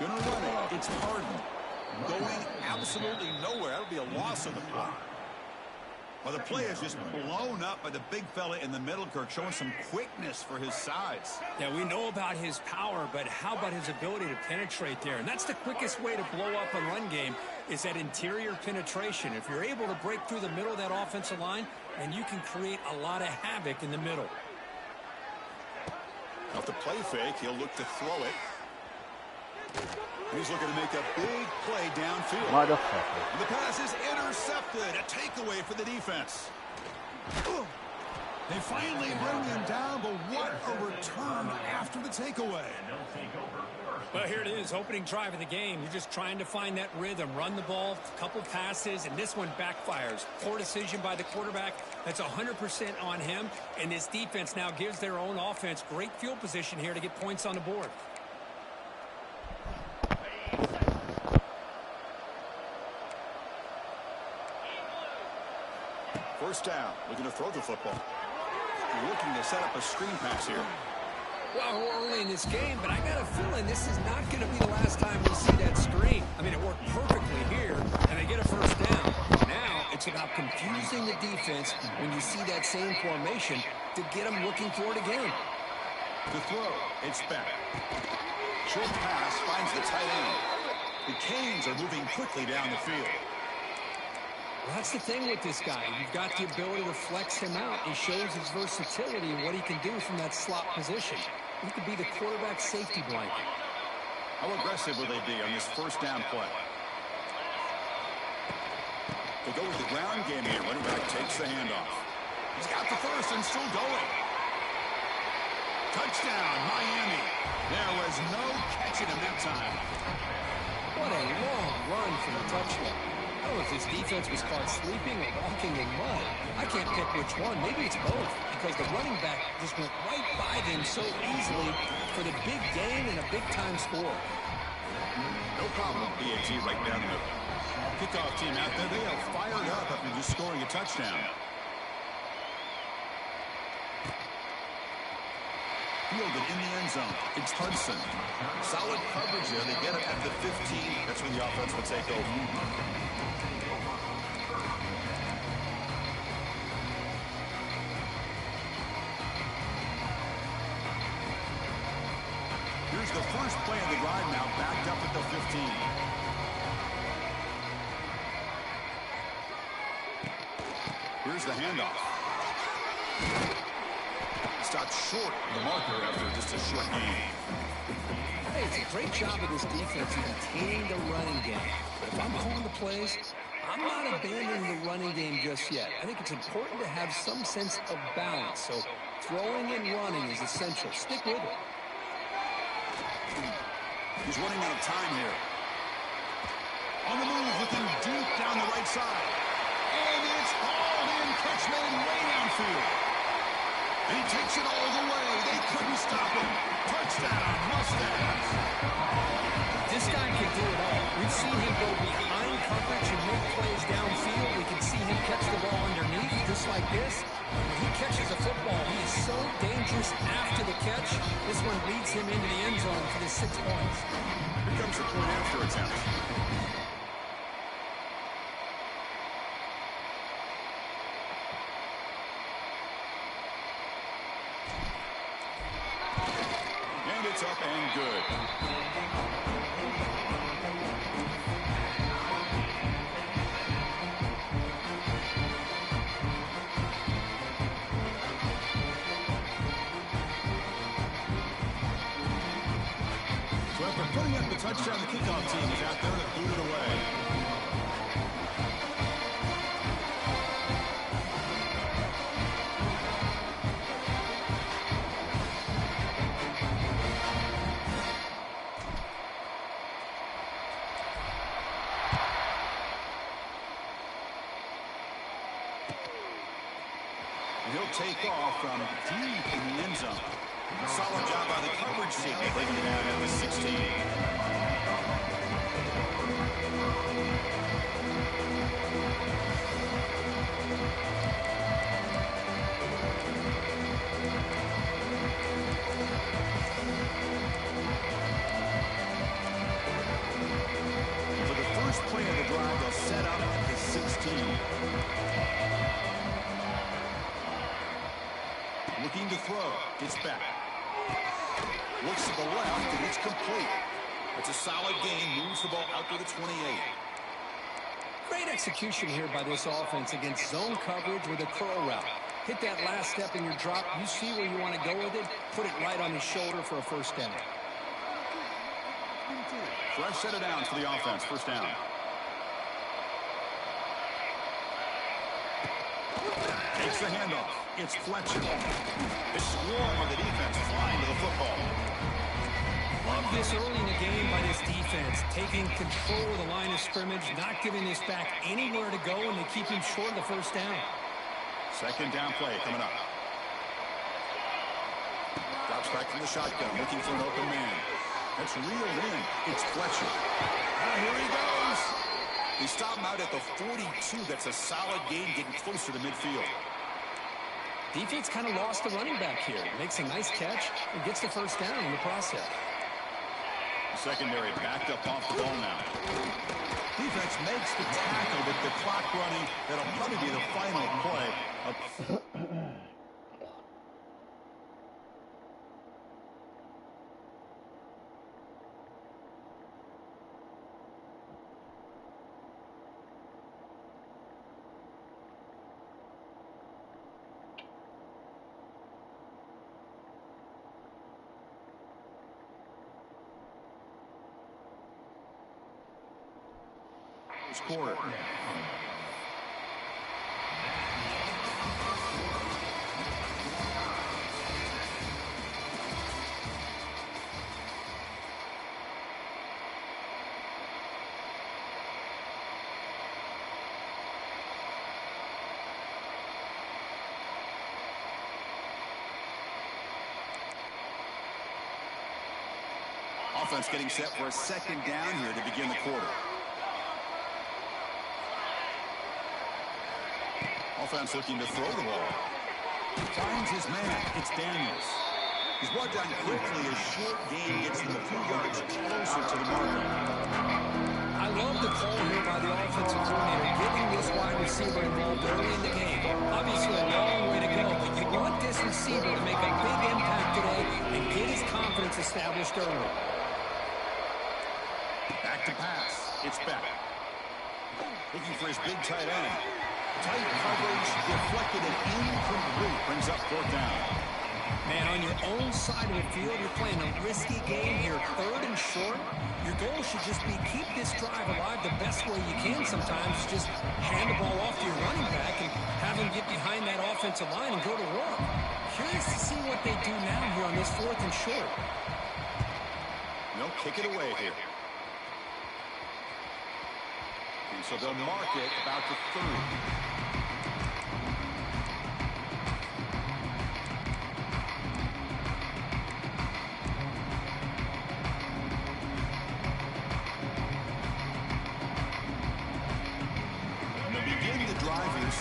Gonna run it. It's Harden. Going absolutely nowhere. That'll be a loss of the play. Well, the play is just blown up by the big fella in the middle, Kirk, showing some quickness for his size. Yeah, we know about his power, but how about his ability to penetrate there? And that's the quickest way to blow up a run game is that interior penetration. If you're able to break through the middle of that offensive line, then you can create a lot of havoc in the middle. Off the play fake, he'll look to throw it. He's looking to make a big play downfield. Motherfucker. The pass is intercepted. A takeaway for the defense. They finally bring him down, but what a return after the takeaway. Well, here it is, opening drive of the game. You're just trying to find that rhythm, run the ball, a couple passes, and this one backfires. Poor decision by the quarterback. That's 100% on him, and this defense now gives their own offense great field position here to get points on the board. First down, looking to throw the football. Looking to set up a screen pass here. Well, we're early in this game, but I got a feeling this is not going to be the last time we see that screen. I mean, it worked perfectly here, and they get a first down. Now it's about confusing the defense when you see that same formation to get them looking for it again. To throw, it's back. Short pass finds the tight end. The Canes are moving quickly down the field. Well, that's the thing with this guy. You've got the ability to flex him out. He shows his versatility and what he can do from that slot position. He could be the quarterback safety blanket. How aggressive will they be on this first down play? They go with the ground game here. Running back takes the handoff. He's got the first and still going. Touchdown, Miami. There was no catching him that time. What a long run for the touchdown. I don't know if this defense was caught sleeping or walking in mud. I can't pick which one. Maybe it's both because the running back just went right by them so easily for the big gain and a big-time score. No problem, BAT right down the middle. Kickoff team out there, they are fired up after just scoring a touchdown. Fielded in the end zone. It's Hudson. Solid coverage there. They get it at the 15. That's when the offense will take over. Here's the first play of the drive now, backed up at the 15. Here's the handoff. Stopped short of the marker after just a short game. Hey, it's a great job of this defense in containing the running game. But if I'm calling the plays, I'm not abandoning the running game just yet. I think it's important to have some sense of balance. So throwing and running is essential. Stick with it. He's running out of time here. On the move, looking deep down the right side. And it's hauled in, catch made way downfield. And he takes it all the way. They couldn't stop him. Touchdown, Mustangs. This guy can do it all. We've seen him go behind coverage and make plays downfield. We can see him catch the ball underneath, just like this. When he catches a football, he is so dangerous after the catch. This one leads him into the end zone for the 6 points. Here comes the point after attempt. And it's up and good. So after putting up the touchdown, the kickoff team is out there to boot it away. And he'll take off from deep in the end zone. Solid job by the coverage team, bringing it down at the 16. looking to throw. Gets back. Looks to the left, and it's complete. It's a solid gain. Moves the ball out to the 28. Great execution here by this offense against zone coverage with a curl route. Hit that last step in your drop. You see where you want to go with it. Put it right on his shoulder for a first down. Fresh set of downs for the offense. First down. Takes the handoff. It's Fletcher. The swarm of the defense flying to the football. Love this early in the game by this defense. Taking control of the line of scrimmage, not giving this back anywhere to go, and they keep him short of the first down. Second down play coming up. Drops back from the shotgun, looking for an open man. That's reeled in. It's Fletcher. Here he goes. They stop him out at the 42. That's a solid gain, getting closer to midfield. Defense kind of lost the running back here. Makes a nice catch and gets the first down in the process. The secondary backed up off the ball now. Defense makes the tackle with the clock running. That'll probably be the final play. Quarter. Offense getting set for a second down here to begin the quarter. Offense looking to throw the ball. Finds his man. It's Daniels. He's brought down quickly. A short gain gets him a few yards closer to the marker. I love the call here by the offensive coordinator, getting this wide receiver involved early in the game. Obviously a long way to go, but you want this receiver to make a big impact today and get his confidence established early. Back to pass. It's back. Looking for his big tight end. Tight coverage, deflected and incomplete. Brings up fourth down. Man, on your own side of the field, you're playing a risky game here. Third and short. Your goal should just be keep this drive alive the best way you can sometimes. Just hand the ball off to your running back and have him get behind that offensive line and go to work. Curious to see what they do now here on this fourth and short. They'll kick it away here. And so they'll mark it about the 30.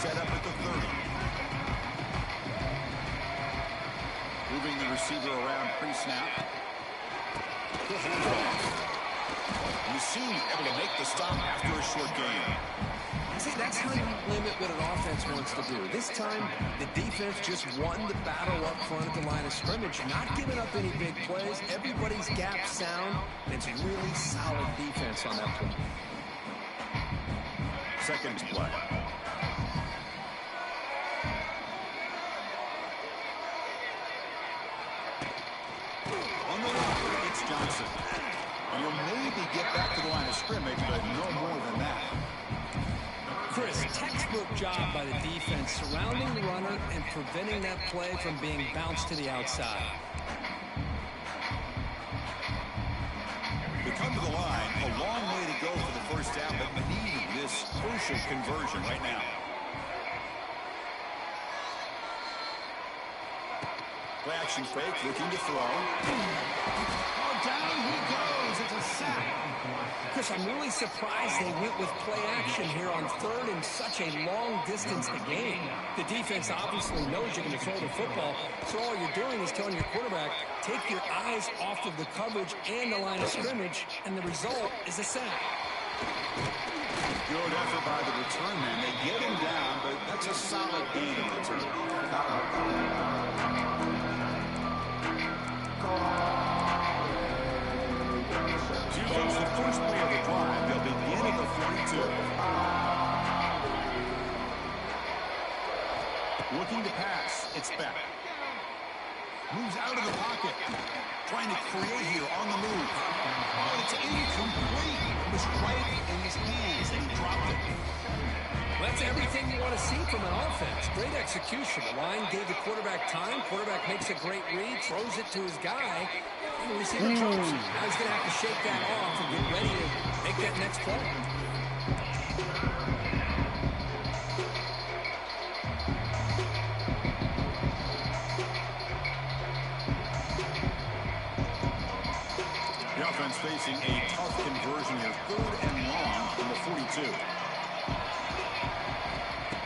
Set up at the 30. Moving the receiver around pre-snap. You seem able to make the stop after a short game. See, that's how you limit what an offense wants to do. This time, the defense just won the battle up front at the line of scrimmage, not giving up any big plays. Everybody's gap sound, and it's really solid defense on that play. Second play. Johnson. And he'll maybe get back to the line of scrimmage, but no more than that. Chris, textbook job by the defense, surrounding the runner and preventing that play from being bounced to the outside. We come to the line, a long way to go for the first down, but we need this crucial conversion right now. Play action fake, looking to throw. Down he goes. It's a sack. Chris, I'm really surprised they went with play action here on third in such a long distance to gain. The defense obviously knows you're going to throw the football, so all you're doing is telling your quarterback, take your eyes off of the coverage and the line of scrimmage, and the result is a sack. Good effort by the return man. They get him down, but that's a solid gain in return. Defense, the first play of the drive. They'll begin at the 42. Looking to pass. It's back. Moves out of the pocket. Trying to create here on the move. Oh, it's incomplete. It was right in his hands, and he dropped it. That's everything you want to see from an offense. Great execution. The line gave the quarterback time. Quarterback makes a great read, throws it to his guy, and the receiver drops it. Now he's going to have to shake that off and get ready to make that next play. The offense facing a tough conversion here. 3rd and long from the 42.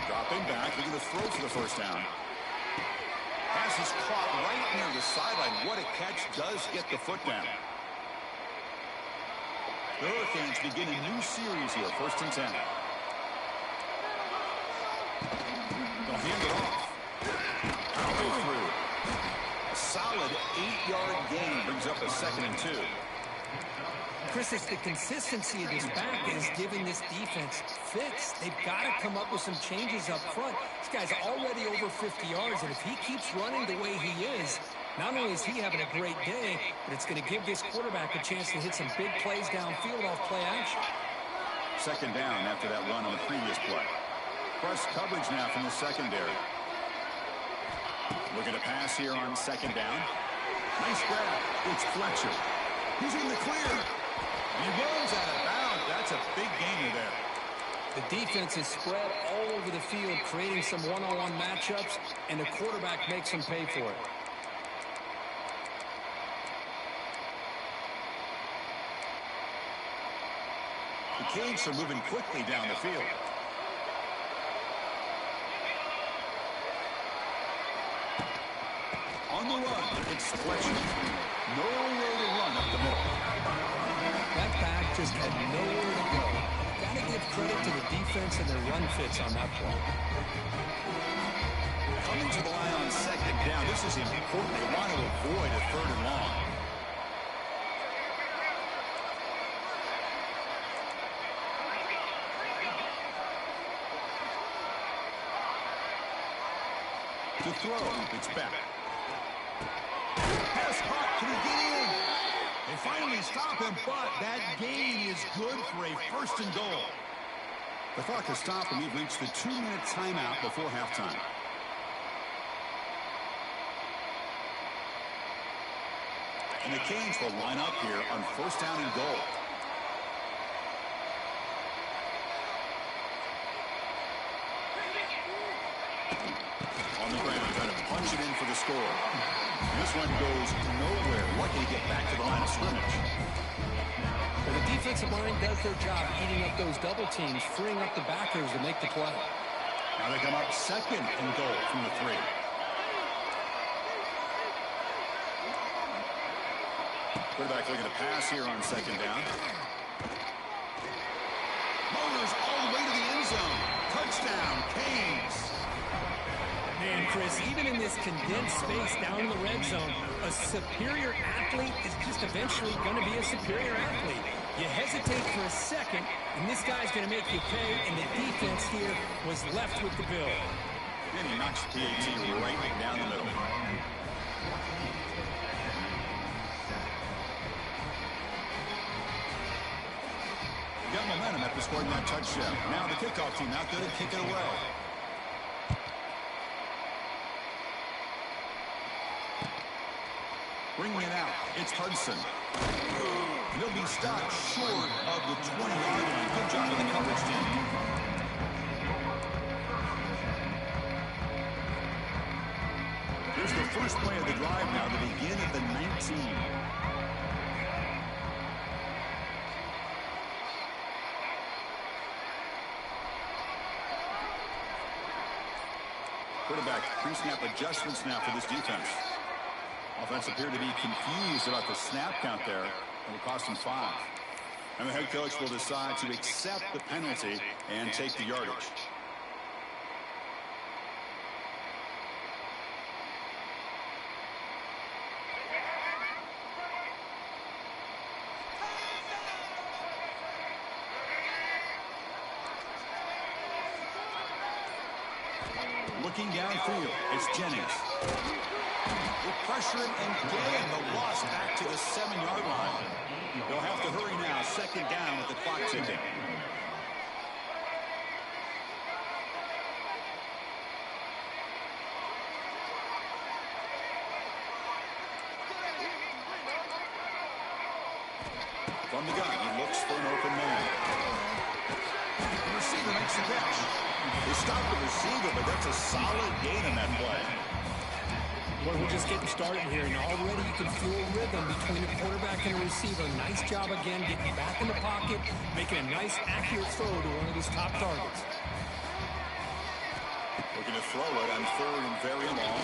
Dropping back, looking to throw for the first down. Pass is caught right near the sideline. What a catch. Does get the foot down. The Hurricanes begin a new series here. 1st and 10. They'll hand it off. Halfway through. A solid 8-yard gain brings up a 2nd and 2. Chris, it's the consistency of this back that is giving this defense fits. They've got to come up with some changes up front. This guy's already over 50 yards, and if he keeps running the way he is, not only is he having a great day, but it's going to give this quarterback a chance to hit some big plays downfield off play action. 2nd down after that run on the previous play. Press coverage now from the secondary. Looking to pass here on 2nd down. Nice grab. It's Fletcher. He's in the clear. He runs out of bounds. That's a big gainer there. The defense is spread all over the field, creating some one-on-one matchups, and the quarterback makes them pay for it. The Canes are moving quickly down the field. On the run, it's Fletcher. Nowhere to run up the middle. That back just had nowhere to go. Got to give credit to the defense and their run fits on that play. Coming to the line on 2nd down. This is important. They want to avoid a 3rd and long. To throw, it's back. Pass caught. Can he get in? They finally stop him, but that gain is good for a 1st and goal. The clock has stopped, and we've reached the 2-minute timeout before halftime. And the Canes will line up here on 1st down and goal. On the ground, trying to punch it in for the score. This one goes nowhere. Lucky to get back to the line of scrimmage. Well, the defensive line does their job eating up those double teams, freeing up the backers to make the play. Now they come up 2nd and goal from the 3. Quarterback looking to pass here on 2nd down. Motors all the way to the end zone. Touchdown, Canes. Man, Chris, even in this condensed space down in the red zone, a superior athlete is just eventually going to be a superior athlete. You hesitate for a second, and this guy's going to make you pay, and the defense here was left with the bill. And he knocks the PAT right down the middle. Got momentum after scoring that touchdown. Now the kickoff team out there to kick it away. Bringing it out, it's Hudson. He'll be stopped short of the 20-yard line. Good job of the coverage team. Here's the first play of the drive now, to begin at the 19. Quarterback pre-snap adjustments now for this defense. Offense appeared to be confused about the snap count there. It will cost them 5. And the head coach will decide to accept the penalty and take the yardage. Looking downfield, it's Jennings. They pressure him and gain the loss back to the 7-yard line. They'll have to hurry now. Second down with the clock ticking. From the gun, he looks for an open man. The receiver makes the catch. They stop the receiver, but that's a solid gain in that play. Well, we're just getting started here, and already you can feel a rhythm between the quarterback and the receiver. Nice job again, getting back in the pocket, making a nice, accurate throw to one of his top targets. Looking to throw it on third and very long.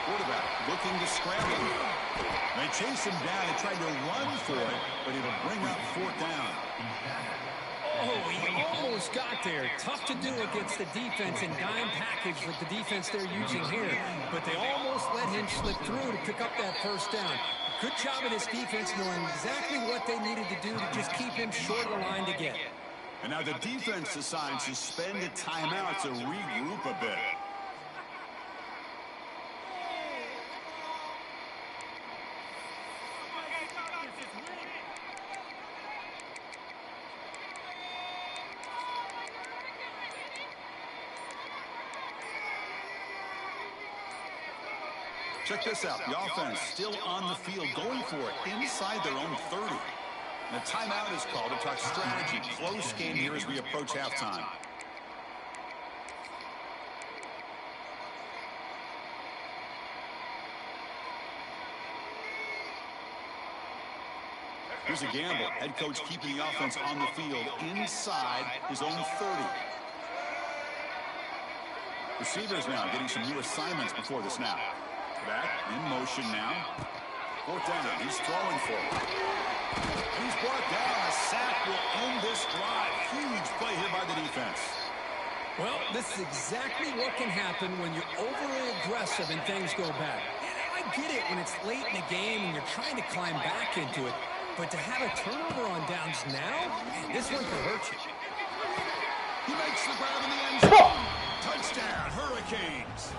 Quarterback looking to scramble. They chase him down. They tried to run for it, but it'll bring up fourth down. Oh, he almost got there. Tough to do against the defense and dime package with the defense they're using here. But they almost let him slip through to pick up that first down. Good job of this defense knowing exactly what they needed to do to just keep him short of the line to get. And now the defense decides to spend a timeout to regroup a bit. Check this out. The offense still on the field, going for it inside their own 30. And the timeout is called to talk strategy. Close game here as we approach halftime. Here's a gamble. Head coach keeping the offense on the field inside his own 30. Receivers now getting some new assignments before the snap. Back in motion now. Fourth down. He's throwing for it. And he's brought down. A sack will end this drive. Huge play here by the defense. Well, this is exactly what can happen when you're overly aggressive and things go bad. And I get it when it's late in the game and you're trying to climb back into it. But to have a turnover on downs now, man, this one could hurt you. He makes the grab in the end zone. Touchdown, Hurricanes.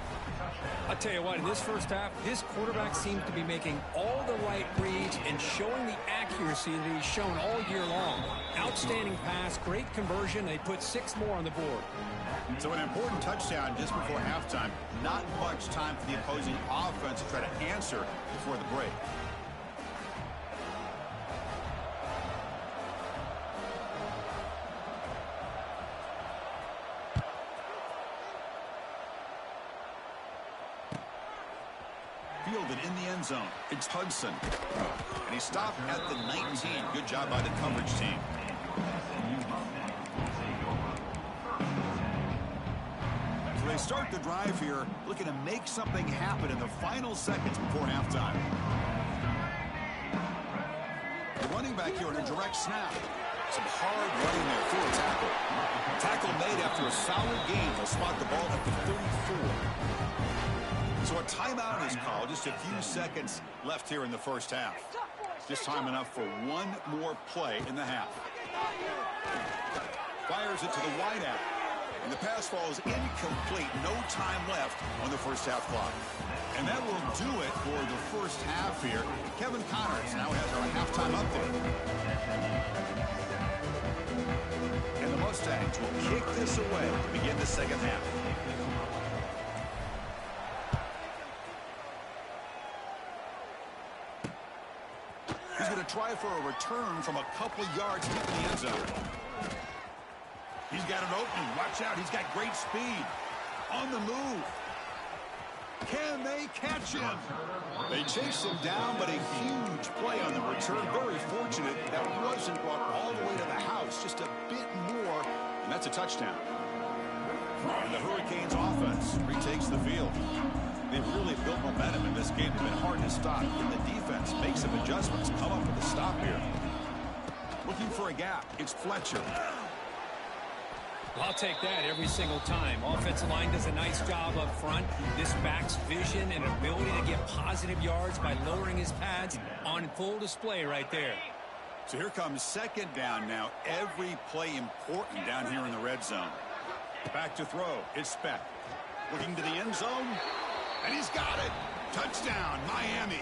I'll tell you what, in this first half, this quarterback seems to be making all the right reads and showing the accuracy that he's shown all year long. Outstanding pass, great conversion. They put 6 more on the board. So an important touchdown just before halftime. Not much time for the opposing offense to try to answer before the break. Fielded in the end zone. It's Hudson. And he stopped at the 19. Good job by the coverage team. So they start the drive here, looking to make something happen in the final seconds before halftime. The running back here on a direct snap. Some hard running there through a tackle. Tackle made after a solid gain. They'll spot the ball at the 34. So a timeout is called. Just a few seconds left here in the first half. Just time enough for one more play in the half. Fires it to the wideout. And the pass falls incomplete. No time left on the first half clock. And that will do it for the first half here. Kevin Connors now has our halftime update. And the Mustangs will kick this away to begin the second half. He's going to try for a return from a couple yards deep in the end zone. He's got an opening. Watch out. He's got great speed. On the move. Can they catch him? They chase him down, but a huge play on the return. Very fortunate that wasn't brought all the way to the house. Just a bit more, and that's a touchdown. And the Hurricanes offense retakes the field. They've really built momentum in this game. It's been hard to stop. And the defense makes some adjustments. Come up with a stop here. Looking for a gap. It's Fletcher. I'll take that every single time. Offensive line does a nice job up front. This back's vision and ability to get positive yards by lowering his pads on full display right there. So here comes second down now. Every play important down here in the red zone. Back to throw. It's Speck. Looking to the end zone. And he's got it. Touchdown, Miami.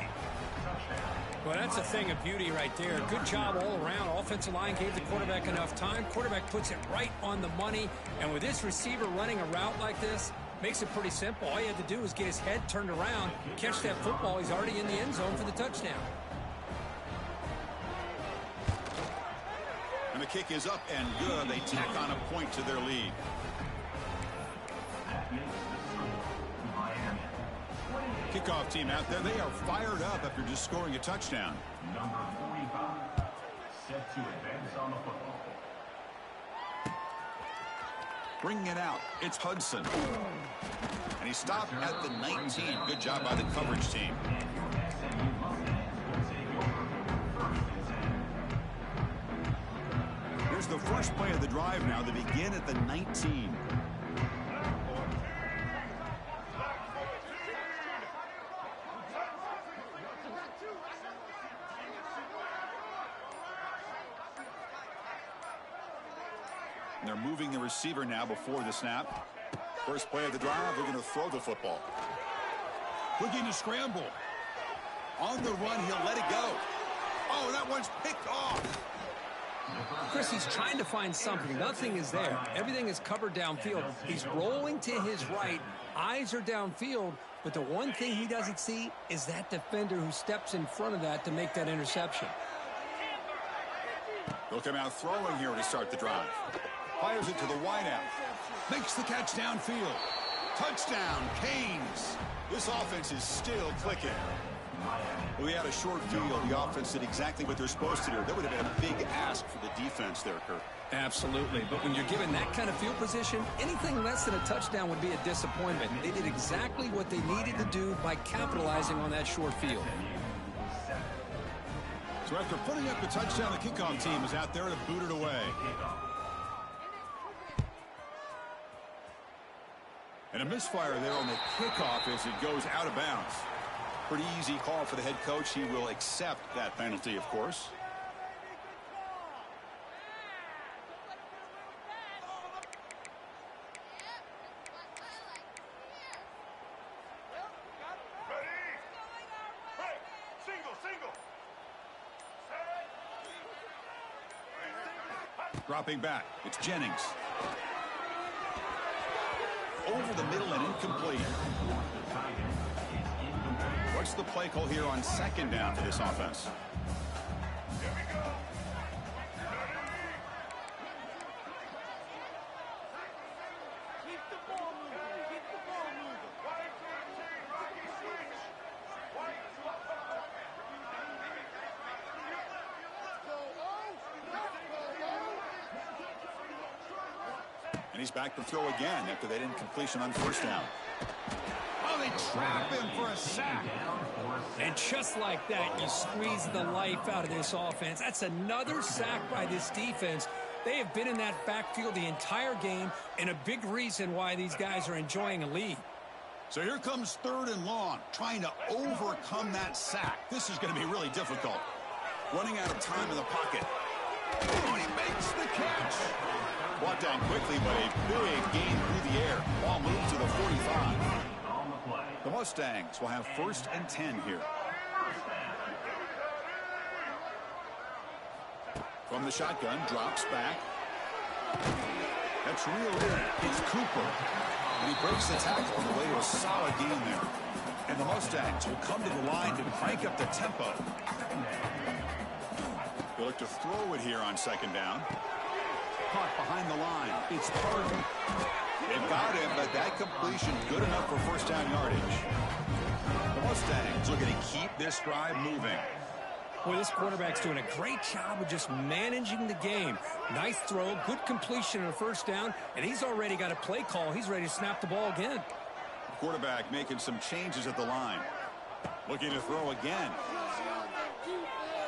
Well, that's a thing of beauty right there. Good job all around. Offensive line gave the quarterback enough time. Quarterback puts it right on the money. And with this receiver running a route like this, makes it pretty simple. All he had to do was get his head turned around, catch that football. He's already in the end zone for the touchdown. And the kick is up and good. They tack on a point to their lead. Kickoff team out there. They are fired up after just scoring a touchdown. Number 45, set to advance on the football. Bringing it out, it's Hudson. And he stopped at the 19. Good job by the coverage team. Here's the first play of the drive now. They begin at the 19. And they're moving the receiver now before the snap. First play of the drive, they're going to throw the football. Looking to scramble. On the run, he'll let it go. Oh, that one's picked off. Chris, he's trying to find something. Nothing is there. Everything is covered downfield. He's rolling to his right. Eyes are downfield. But the one thing he doesn't see is that defender who steps in front of that to make that interception. They'll come out throwing here to start the drive. Fires it to the wideout. Makes the catch downfield. Touchdown, Canes. This offense is still clicking. We had a short field. The offense did exactly what they're supposed to do. That would have been a big ask for the defense there, Kurt. Absolutely. But when you're given that kind of field position, anything less than a touchdown would be a disappointment. They did exactly what they needed to do by capitalizing on that short field. So after putting up the touchdown, the kickoff team is out there to boot it away. And a misfire there on the kickoff as it goes out of bounds. Pretty easy call for the head coach. He will accept that penalty, of course. Dropping back, it's Jennings. Over the middle and incomplete. What's the play call here on second down for this offense? And he's back to throw again after that incompletion on first down. Oh, they trap him for a sack. And just like that, you squeeze the life out of this offense. That's another sack by this defense. They have been in that backfield the entire game, and a big reason why these guys are enjoying a lead. So here comes third and long, trying to overcome that sack. This is going to be really difficult. Running out of time in the pocket. Oh, he makes the catch. Brought down quickly, but a big gain through the air. Ball moved to the 45. The Mustangs will have 1st and 10 here. From the shotgun, drops back. That's reeled in. It's Cooper. And he breaks the tackle on the way to a solid gain there. And the Mustangs will come to the line to crank up the tempo. They look to throw it here on second down. Caught behind the line. It's Pardon. They've got him, but that completion good enough for first down yardage. The Mustangs looking to keep this drive moving. Boy, this quarterback's doing a great job of just managing the game. Nice throw, good completion on a first down, and he's already got a play call. He's ready to snap the ball again. The quarterback making some changes at the line. Looking to throw again.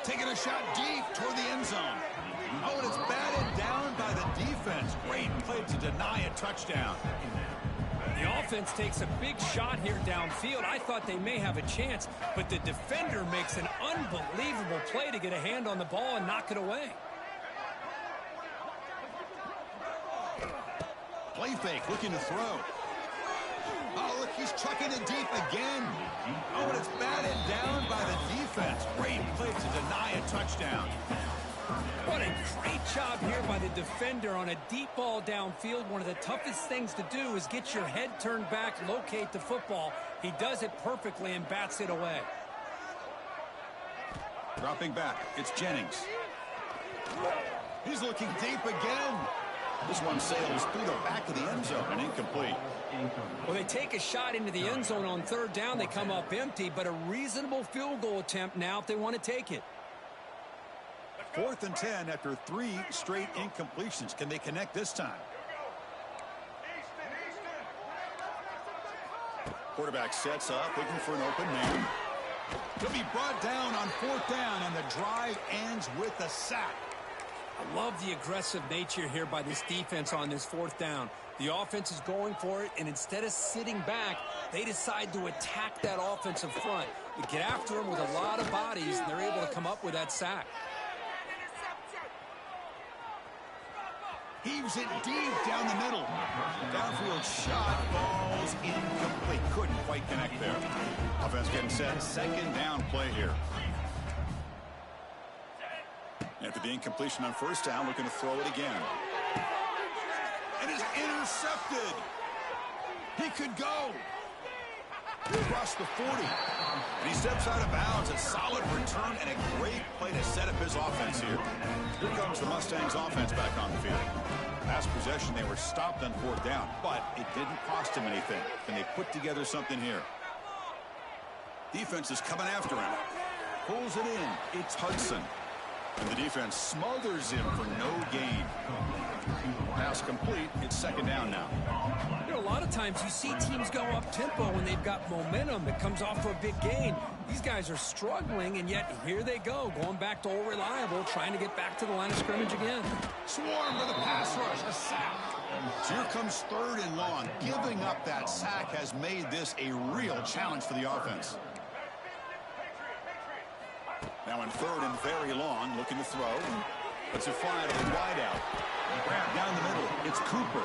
Taking a shot deep toward the end zone. Oh, and it's batted down by the defense. Great play to deny a touchdown. The offense takes a big shot here downfield. I thought they may have a chance, but the defender makes an unbelievable play to get a hand on the ball and knock it away. Play fake, looking to throw. Oh, look, he's chucking it deep again. Oh, and it's batted down by the defense. Great play to deny a touchdown. What a great job here by the defender on a deep ball downfield. One of the toughest things to do is get your head turned back, locate the football. He does it perfectly and bats it away. Dropping back, it's Jennings. He's looking deep again. This one sails through the back of the end zone and incomplete. Well, they take a shot into the end zone on third down. They come up empty, but a reasonable field goal attempt now if they want to take it. 4th and 10 after 3 straight incompletions. Can they connect this time? Quarterback sets up, looking for an open man. He'll be brought down on 4th down, and the drive ends with a sack. I love the aggressive nature here by this defense on this 4th down. The offense is going for it, and instead of sitting back, they decide to attack that offensive front. You get after them with a lot of bodies, and they're able to come up with that sack. Heaves it deep down the middle. Downfield shot falls incomplete. Couldn't quite connect there. Offense getting set. 2nd down play here. After the incompletion on 1st down, looking to throw it again. And it's intercepted. He could go. Across the 40. And he steps out of bounds. A solid return and a great play to set up his offense here. Here comes the Mustangs offense back on the field. Last possession, they were stopped on 4th down, but it didn't cost him anything. Can they put together something here? Defense is coming after him. Pulls it in. It's Hudson. And the defense smothers him for no gain. Pass complete. It's 2nd down now. You know, a lot of times you see teams go up-tempo when they've got momentum that comes off for a big gain. These guys are struggling, and yet here they go, going back to old reliable, trying to get back to the line of scrimmage again. Swarm with a pass rush, a sack. So here comes 3rd and long. Giving up that sack has made this a real challenge for the offense. Now in 3rd and very long, looking to throw. Puts it fly to the wide out. Grab down the middle. It's Cooper.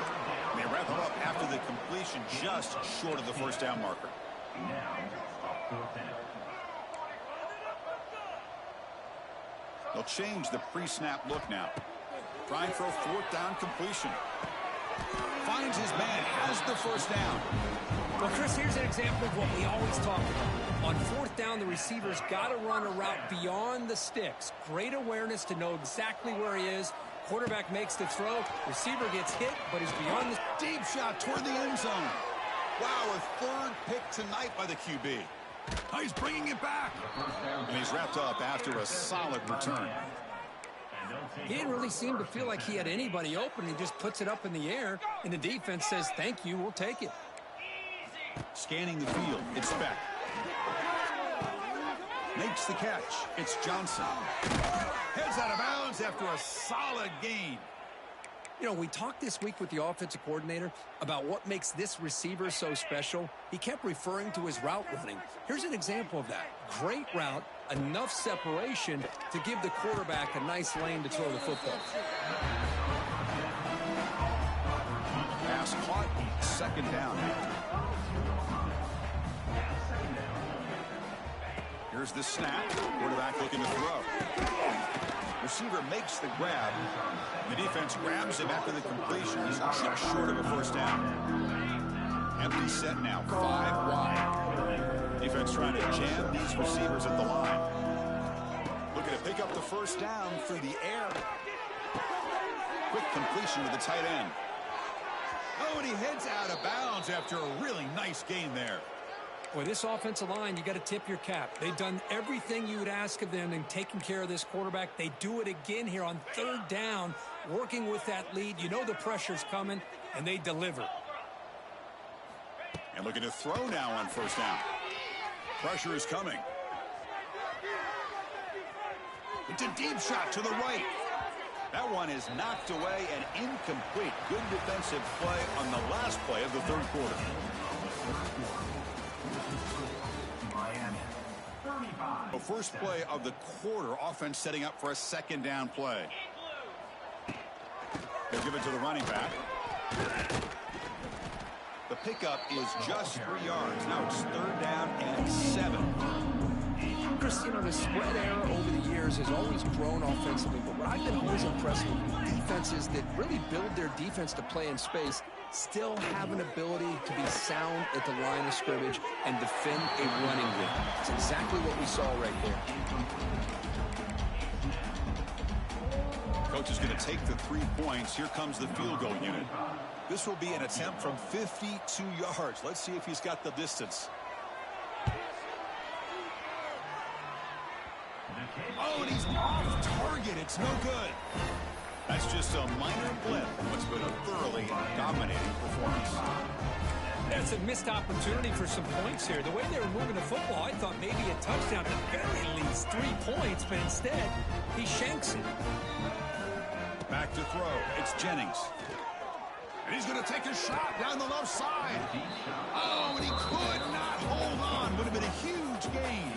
And they wrap it up after the completion just short of the 1st down marker. They'll change the pre-snap look now. Trying for a 4th down completion. Finds his man, has the 1st down. Well, Chris, here's an example of what we always talk about. On 4th down, the receiver's got to run a route beyond the sticks. Great awareness to know exactly where he is. Quarterback makes the throw. Receiver gets hit, but he's beyond the... Deep shot toward the end zone. Wow, a 3rd pick tonight by the QB. Oh, he's bringing it back. And he's wrapped up after a solid return. He didn't really seem to feel like he had anybody open. He just puts it up in the air, and the defense says, thank you, we'll take it. Scanning the field, it's Beck. Makes the catch. It's Johnson. Heads out of bounds after a solid gain. You know, we talked this week with the offensive coordinator about what makes this receiver so special. He kept referring to his route running. Here's an example of that. Great route, enough separation to give the quarterback a nice lane to throw the football. Pass caught, 2nd down. Here's the snap. Quarterback looking to throw. Receiver makes the grab. The defense grabs him after the completion. He's just short of a 1st down. Empty set now, 5 wide. Defense trying to jam these receivers at the line. Looking to pick up the 1st down through the air. Quick completion to the tight end. Oh, and he heads out of bounds after a really nice gain there. Boy, this offensive line, you got to tip your cap. They've done everything you would ask of them in taking care of this quarterback. They do it again here on 3rd down, working with that lead. You know the pressure's coming, and they deliver. And looking to throw now on 1st down. Pressure is coming. It's a deep shot to the right. That one is knocked away and incomplete. Good defensive play on the last play of the 3rd quarter. The first play of the quarter, offense setting up for a 2nd down play. They'll give it to the running back. The pickup is just 3 yards. Now it's 3rd down and 7. Chris, you know, the spread error over the years has always grown offensively, but what I've been always impressed with defenses that really build their defense to play in space still have an ability to be sound at the line of scrimmage and defend a running game. That's exactly what we saw right there. Coach is going to take the 3 points. Here comes the field goal unit. This will be an attempt from 52 yards. Let's see if he's got the distance. Oh, and he's off target. It's no good. That's just a minor blip. What's been a thoroughly dominating performance. That's a missed opportunity for some points here. The way they were moving the football, I thought maybe a touchdown, at the very least 3 points, but instead, he shanks it. Back to throw. It's Jennings. And he's going to take a shot down the left side. Oh, and he could not hold on. Would have been a huge gain.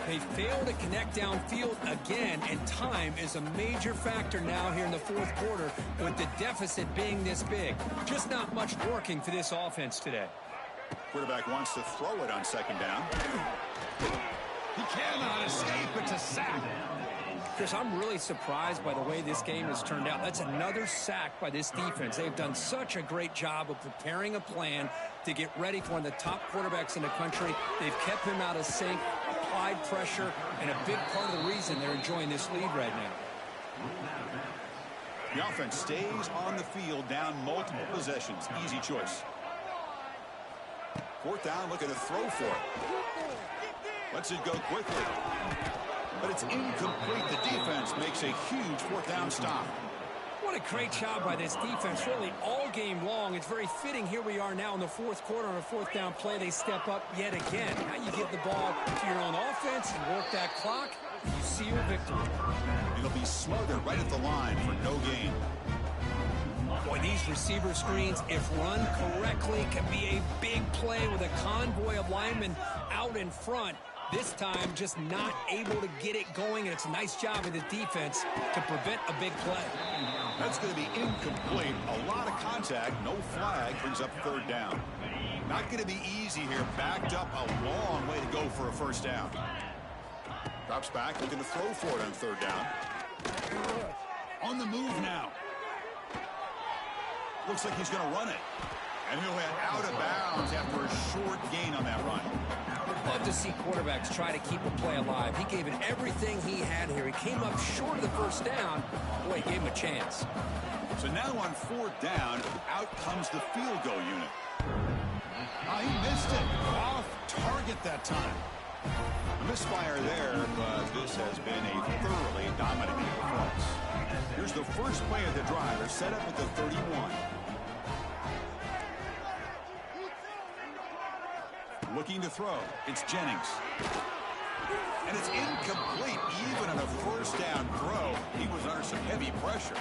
They fail to connect downfield again, and time is a major factor now here in the 4th quarter with the deficit being this big. Just not much working for this offense today. Quarterback wants to throw it on 2nd down. He cannot escape. It's a sack. Chris, I'm really surprised by the way this game has turned out. That's another sack by this defense. They've done such a great job of preparing a plan to get ready for one of the top quarterbacks in the country. They've kept him out of sync, applied pressure, and a big part of the reason they're enjoying this lead right now. The offense stays on the field, down multiple possessions. Easy choice. 4th down, looking to throw for it. Lets it go quickly. But it's incomplete. The defense makes a huge 4th down stop. What a great job by this defense, really, all game long. It's very fitting. Here we are now in the 4th quarter on a 4th down play. They step up yet again. Now you give the ball to your own offense, you work that clock, and you see your victory. It'll be smothered right at the line for no gain. Boy, these receiver screens, if run correctly, can be a big play with a convoy of linemen out in front. This time, just not able to get it going, and it's a nice job of the defense to prevent a big play. That's going to be incomplete. A lot of contact, no flag, brings up 3rd down. Not going to be easy here. Backed up a long way to go for a 1st down. Drops back, looking to throw for it on 3rd down. On the move now. Looks like he's going to run it. And he'll head out of bounds after a short gain on that run. Love to see quarterbacks try to keep a play alive. He gave it everything he had here. He came up short of the 1st down. Boy, he gave him a chance. So now on 4th down, out comes the field goal unit. He missed it. Off target that time. A misfire there, but this has been a thoroughly dominating performance. Here's the first play of the drive. They're set up at the 31. Looking to throw. It's Jennings. And it's incomplete. Even on a 1st down throw, he was under some heavy pressure.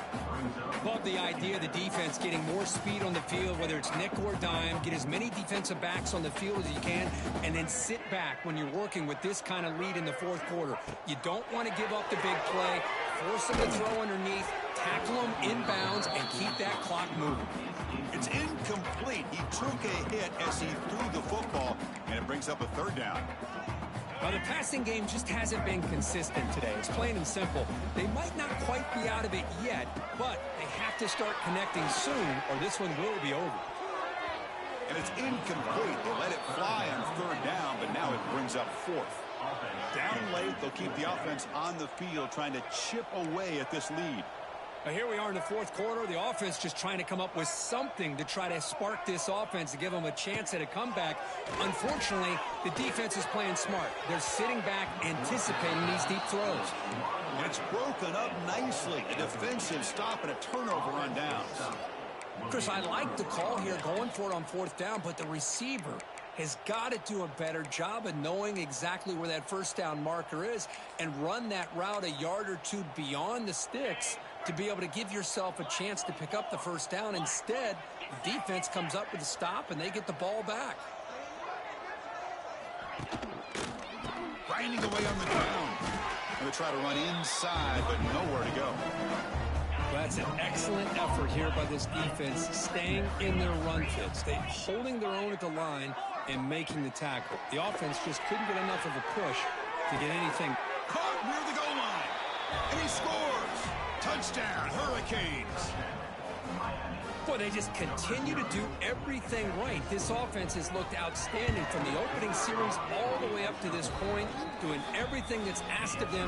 Love the idea of the defense getting more speed on the field, whether it's nickel or dime. Get as many defensive backs on the field as you can, and then sit back when you're working with this kind of lead in the 4th quarter. You don't want to give up the big play. Force them to throw underneath, tackle them inbounds, and keep that clock moving. It's incomplete. He took a hit as he threw the football, and it brings up a 3rd down. Now, the passing game just hasn't been consistent today. It's plain and simple. They might not quite be out of it yet, but they have to start connecting soon, or this one will be over. And it's incomplete. They let it fly on 3rd down, but now it brings up 4th. Down late, they'll keep the offense on the field, trying to chip away at this lead. Now here we are in the 4th quarter. The offense just trying to come up with something to try to spark this offense to give them a chance at a comeback. Unfortunately, the defense is playing smart. They're sitting back, anticipating these deep throws. And it's broken up nicely. A defensive stop and a turnover on downs. Chris, I like the call here, going for it on 4th down, but the receiver has got to do a better job of knowing exactly where that 1st down marker is and run that route a yard or two beyond the sticks to be able to give yourself a chance to pick up the 1st down. Instead, the defense comes up with a stop, and they get the ball back. Grinding away on the ground. Going to try to run inside, but nowhere to go. That's an excellent effort here by this defense, staying in their run fit, holding their own at the line and making the tackle. The offense just couldn't get enough of a push to get anything. Caught near the goal line. And he scores. Touchdown, Hurricanes. Boy, they just continue to do everything right. This offense has looked outstanding from the opening series all the way up to this point, doing everything that's asked of them.